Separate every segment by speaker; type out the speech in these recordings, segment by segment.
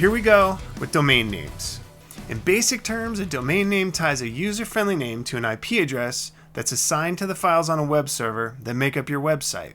Speaker 1: here we go with domain names. In basic terms, a domain name ties a user-friendly name to an IP address that's assigned to the files on a web server that make up your website.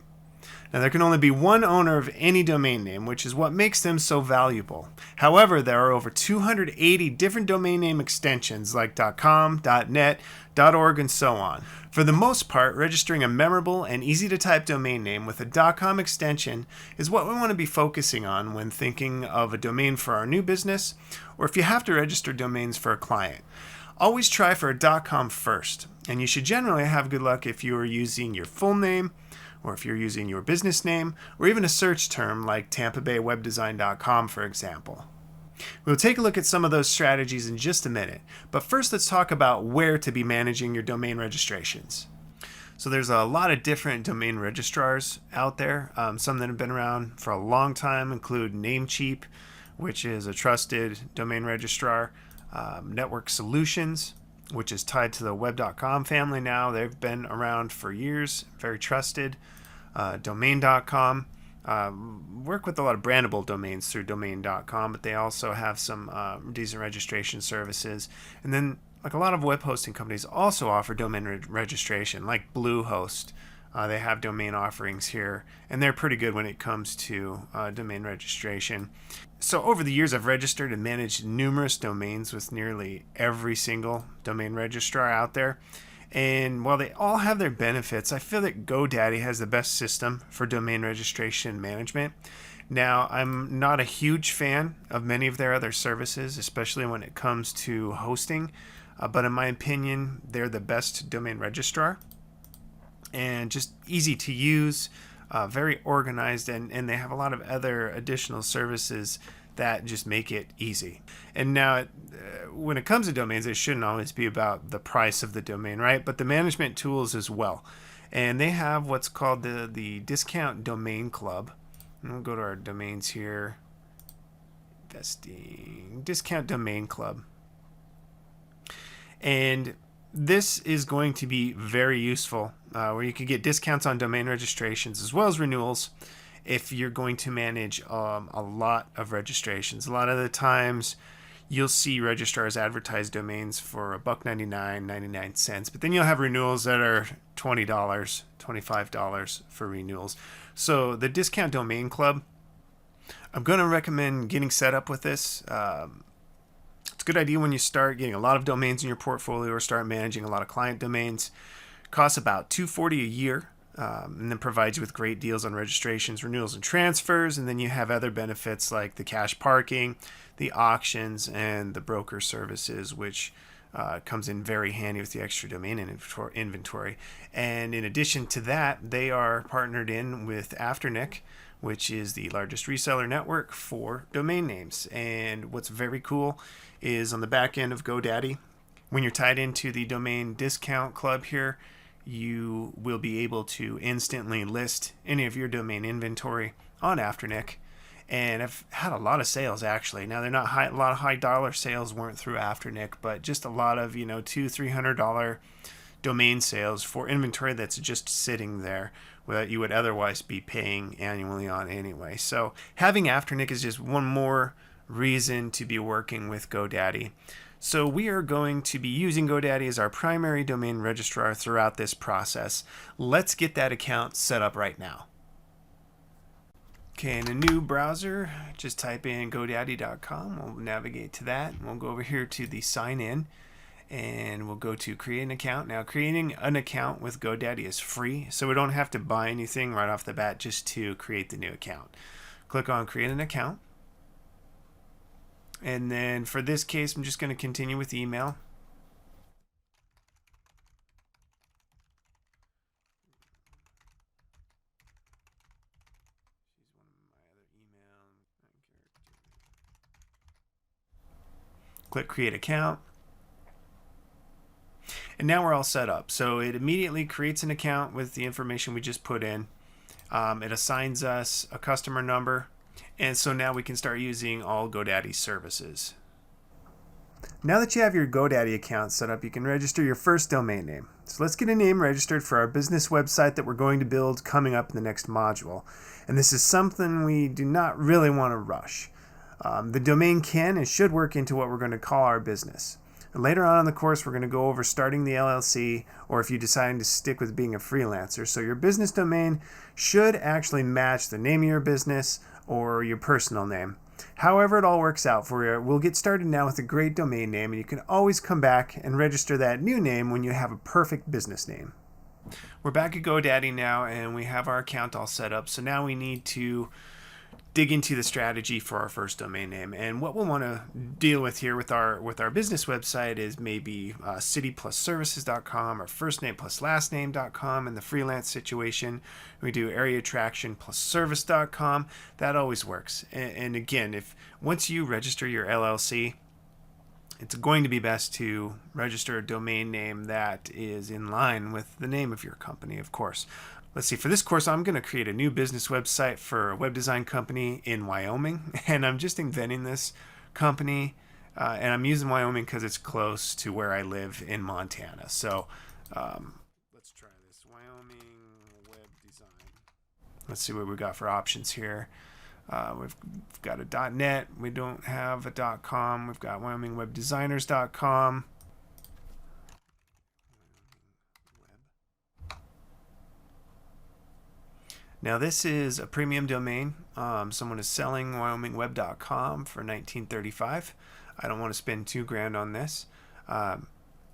Speaker 1: Now, there can only be one owner of any domain name, which is what makes them so valuable. However, there are over 280 different domain name extensions like .com, .net, .org, and so on. For the most part, registering a memorable and easy-to-type domain name with a .com extension is what we want to be focusing on when thinking of a domain for our new business, or if you have to register domains for a client. Always try for a .com first, and you should generally have good luck if you are using your full name, or if you're using your business name, or even a search term like TampaBayWebDesign.com, for example. We'll take a look at some of those strategies in just a minute, but first let's talk about where to be managing your domain registrations. So there's a lot of different domain registrars out there. Some that have been around for a long time include Namecheap, which is a trusted domain registrar, Network Solutions, which is tied to the web.com family now. They've been around for years, very trusted. Domain.com. Work with a lot of brandable domains through domain.com, but they also have some decent registration services. And then, like a lot of web hosting companies also offer domain registration, like Bluehost. They have domain offerings here, and they're pretty good when it comes to domain registration. So over the years, I've registered and managed numerous domains with nearly every single domain registrar out there. And while they all have their benefits, I feel that GoDaddy has the best system for domain registration management. Now, I'm not a huge fan of many of their other services, especially when it comes to hosting, but in my opinion, they're the best domain registrar. And just easy to use, very organized, and they have a lot of other additional services that just make it easy. And now, when it comes to domains, it shouldn't always be about the price of the domain, right? But the management tools as well. And they have what's called the Discount Domain Club. And we'll go to our domains here. Investing, Discount Domain Club. And this is going to be very useful, where you can get discounts on domain registrations as well as renewals if you're going to manage a lot of registrations. A lot of the times you'll see registrars advertise domains for $1.99, 99 cents, but then you'll have renewals that are $20, $25 for renewals. So the Discount Domain Club, I'm going to recommend getting set up with this. It's a good idea when you start getting a lot of domains in your portfolio or start managing a lot of client domains. It costs about $240 a year. And then provides you with great deals on registrations, renewals, and transfers. And then you have other benefits like the cash parking, the auctions, and the broker services, which comes in very handy with the extra domain inventory. And in addition to that, they are partnered in with Afternet, which is the largest reseller network for domain names. And what's very cool is on the back end of GoDaddy, when you're tied into the domain discount club here, you will be able to instantly list any of your domain inventory on Afternet. And I've had a lot of sales actually. Now they're not high, a lot of high dollar sales weren't through Afternet, but just a lot of $200-300 domain sales for inventory that's just sitting there that you would otherwise be paying annually on anyway. So having Afternet is just one more reason to be working with GoDaddy. So we are going to be using GoDaddy as our primary domain registrar throughout this process. Let's get that account set up right now. Okay, in a new browser, just type in GoDaddy.com. We'll navigate to that. And we'll go over here to the sign in and we'll go to create an account. Now, creating an account with GoDaddy is free, so we don't have to buy anything right off the bat just to create the new account. Click on create an account. And then for this case, I'm just going to continue with email. Click create account. And now we're all set up. So it immediately creates an account with the information we just put in. It assigns us a customer number. And so now we can start using all GoDaddy services. Now that you have your GoDaddy account set up, you can register your first domain name. So let's get a name registered for our business website that we're going to build coming up in the next module. And this is something we do not really want to rush. The domain can and should work into what we're going to call our business. And later on in the course, we're going to go over starting the LLC, or if you decide to stick with being a freelancer. So your business domain should actually match the name of your business or your personal name. However it all works out for you, we'll get started now with a great domain name, and you can always come back and register that new name when you have a perfect business name. We're back at GoDaddy now, and we have our account all set up. So now we need to dig into the strategy for our first domain name. And what we'll want to deal with here with our business website is maybe city+services.com or firstname+lastname.com. In the freelance situation, we do areaattraction+service.com. That always works. And again, if once you register your LLC, it's going to be best to register a domain name that is in line with the name of your company, of course. Let's see, for this course, I'm going to create a new business website for a web design company in Wyoming. And I'm just inventing this company. And I'm using Wyoming because it's close to where I live in Montana. So let's try this. Wyoming web design. Let's see what we got for options here. We've got a .net. We don't have a .com. We've got WyomingWebDesigners.com. Now this is a premium domain. Someone is selling WyomingWeb.com for $19.35. I don't want to spend $2,000 on this.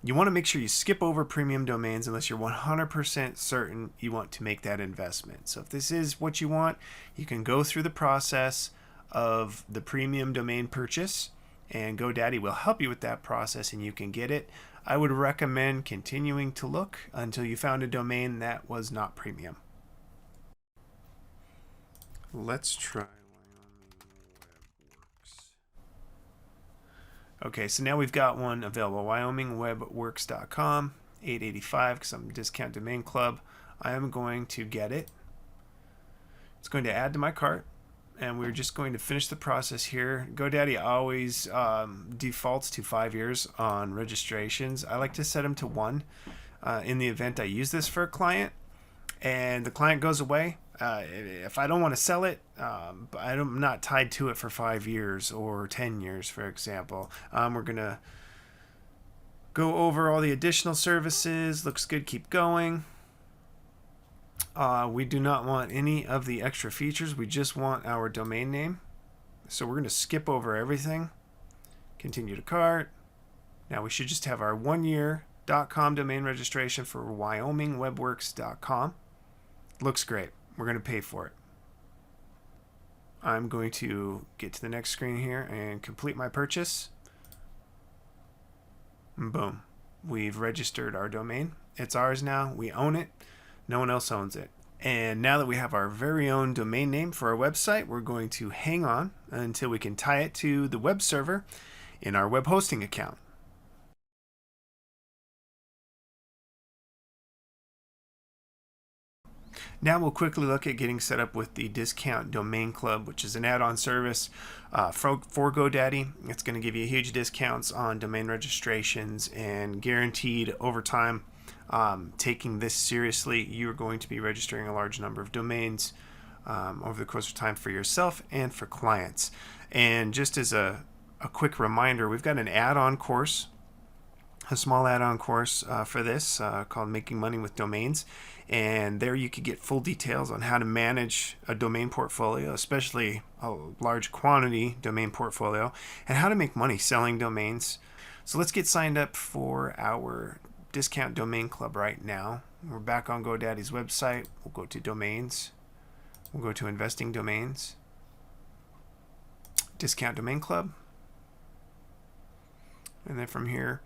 Speaker 1: You want to make sure you skip over premium domains unless you're 100% certain you want to make that investment. So if this is what you want, you can go through the process of the premium domain purchase, and GoDaddy will help you with that process and you can get it. I would recommend continuing to look until you found a domain that was not premium. Let's try WyomingWebWorx. Okay, so now we've got one available. WyomingWebWorx.com, $8.85 because I'm Discount Domain Club. I am going to get it. It's going to add to my cart, and we're just going to finish the process here. GoDaddy always defaults to 5 years on registrations. I like to set them to 1 in the event I use this for a client and the client goes away. If I don't want to sell it, I'm not tied to it for 5 years or 10 years, for example. We're going to go over all the additional services. Looks good. Keep going. We do not want any of the extra features. We just want our domain name. So we're going to skip over everything. Continue to cart. Now we should just have our 1-year .com domain registration for WyomingWebWorx.com. Looks great. We're going to pay for it. I'm going to get to the next screen here and complete my purchase. And boom. We've registered our domain. It's ours now. We own it. No one else owns it. And now that we have our very own domain name for our website, we're going to hang on until we can tie it to the web server in our web hosting account. Now we'll quickly look at getting set up with the Discount Domain Club, which is an add-on service for GoDaddy. It's going to give you huge discounts on domain registrations and guaranteed over time. Taking this seriously, you're going to be registering a large number of domains over the course of time for yourself and for clients. And just as a quick reminder, we've got an add-on course, a small add-on course for this called Making Money with Domains. And there you could get full details on how to manage a domain portfolio, especially a large quantity domain portfolio, and how to make money selling domains. So let's get signed up for our Discount Domain Club right now. We're back on GoDaddy's website. We'll go to Domains. We'll go to Investing Domains. Discount Domain Club. And then from here,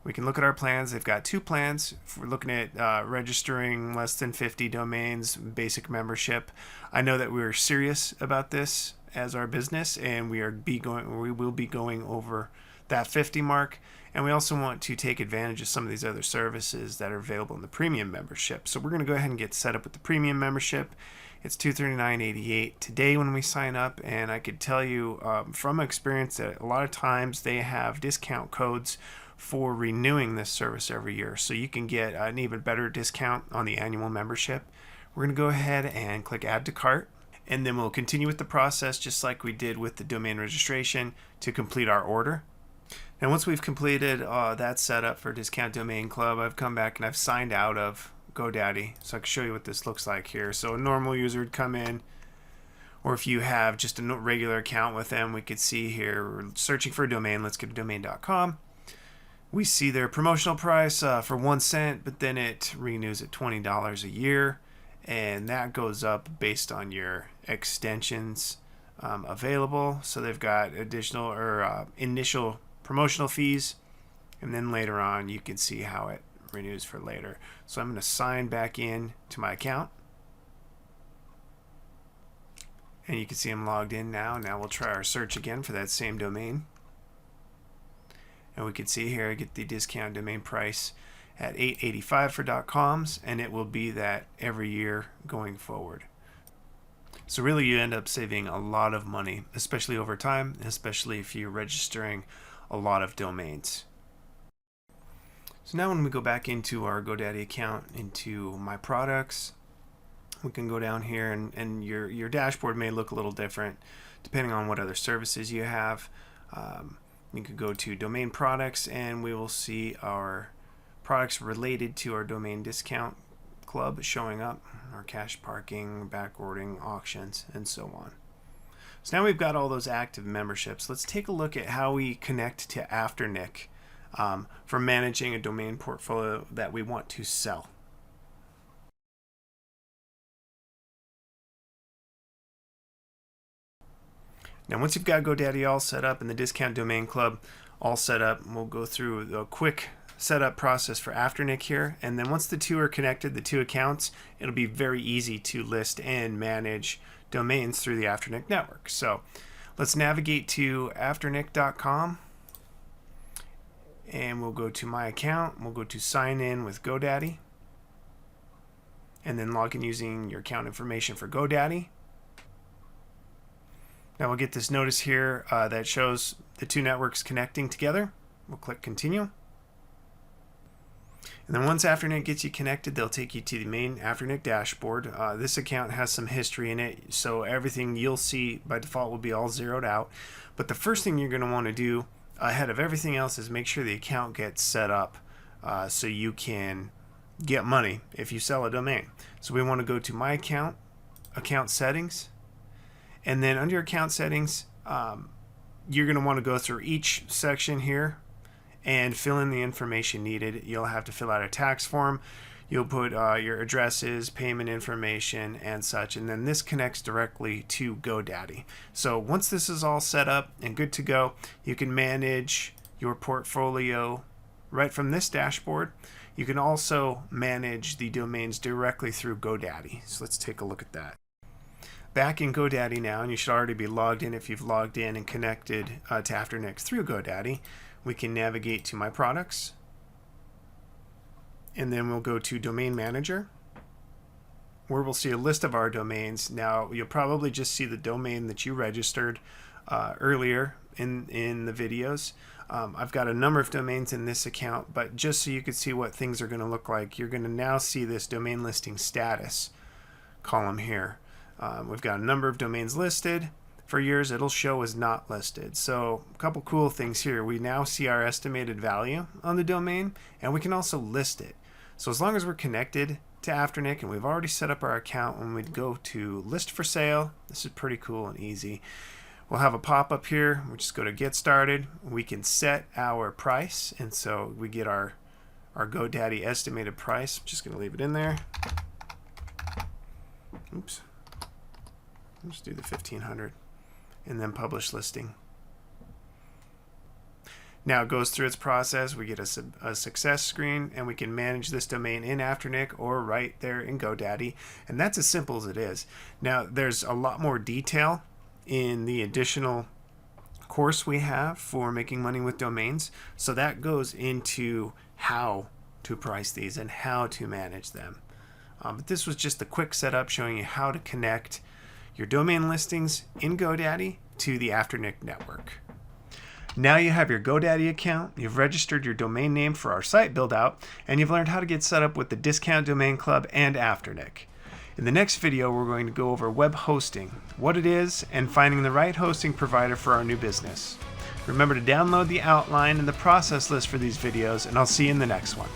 Speaker 1: we can look at our plans. They've got 2 plans. If we're looking at registering less than 50 domains, basic membership. I know that we're serious about this as our business, and we will be going over that 50 mark. And we also want to take advantage of some of these other services that are available in the premium membership. So we're going to go ahead and get set up with the premium membership. It's $239.88 today when we sign up, and I could tell you from experience that a lot of times they have discount codes for renewing this service every year, so you can get an even better discount on the annual membership. We're going to go ahead and click Add to Cart, and then we'll continue with the process just like we did with the domain registration to complete our order. And once we've completed that setup for Discount Domain Club, I've come back and I've signed out of GoDaddy, so I can show you what this looks like here. So a normal user would come in, or if you have just a regular account with them, we could see here we're searching for a domain. Let's get a domain.com. We see their promotional price for 1 cent, but then it renews at $20 a year, and that goes up based on your extensions available. So they've got additional or initial promotional fees, and then later on you can see how it renews for later. So I'm going to sign back in to my account, and you can see I'm logged in now. Now we'll try our search again for that same domain, and we can see here I get the discount domain price at $8.85 for .coms, and it will be that every year going forward. So really you end up saving a lot of money, especially over time, especially if you're registering a lot of domains. So now when we go back into our GoDaddy account, into My Products, we can go down here, and your dashboard may look a little different depending on what other services you have. You could go to Domain Products, and we will see our products related to our domain discount club showing up, our cash parking, backwarding, auctions, and so on. So now we've got all those active memberships. Let's take a look at how we connect to Afternet for managing a domain portfolio that we want to sell. Now once you've got GoDaddy all set up and the Discount Domain Club all set up, we'll go through the quick setup process for Afternet here, and then once the two are connected, the two accounts, it'll be very easy to list and manage domains through the Afternet network. So let's navigate to afternet.com, and we'll go to My Account. We'll go to Sign In with GoDaddy, and then log in using your account information for GoDaddy. Now we'll get this notice here that shows the two networks connecting together. We'll click Continue. And then once Afternet gets you connected, they'll take you to the main Afternet dashboard. This account has some history in it, so everything you'll see by default will be all zeroed out. But the first thing you're going to want to do ahead of everything else is make sure the account gets set up so you can get money if you sell a domain. So we want to go to My Account, Account Settings, and then under Account Settings, you're going to want to go through each section here and fill in the information needed. You'll have to fill out a tax form. You'll put your addresses, payment information, and such, and then this connects directly to GoDaddy. So once this is all set up and good to go, you can manage your portfolio right from this dashboard. You can also manage the domains directly through GoDaddy. So let's take a look at that. Back in GoDaddy now, and you should already be logged in if you've logged in and connected to Afternet through GoDaddy. We can navigate to My Products, and then we'll go to Domain Manager, where we'll see a list of our domains. Now you'll probably just see the domain that you registered earlier in the videos. I've got a number of domains in this account, but just so you could see what things are going to look like, you're going to now see this domain listing status column here. We've got a number of domains listed. For yours, it'll show as not listed. So a couple cool things here. We now see our estimated value on the domain, and we can also list it. So as long as we're connected to Afternet and we've already set up our account, when we go to List for Sale, this is pretty cool and easy. We'll have a pop-up here. We just go to Get Started. We can set our price, and so we get our GoDaddy estimated price. I'm just going to leave it in there. Oops. Let's do the 1500. And then Publish Listing. Now it goes through its process. We get a success screen, and we can manage this domain in Afternet or right there in GoDaddy, and that's as simple as it is. Now there's a lot more detail in the additional course we have for making money with domains, so that goes into how to price these and how to manage them. But this was just a quick setup showing you how to connect your domain listings in GoDaddy to the Afternet network. Now you have your GoDaddy account, you've registered your domain name for our site build out, and you've learned how to get set up with the Discount Domain Club and Afternet. In the next video, we're going to go over web hosting, what it is, and finding the right hosting provider for our new business. Remember to download the outline and the process list for these videos, and I'll see you in the next one.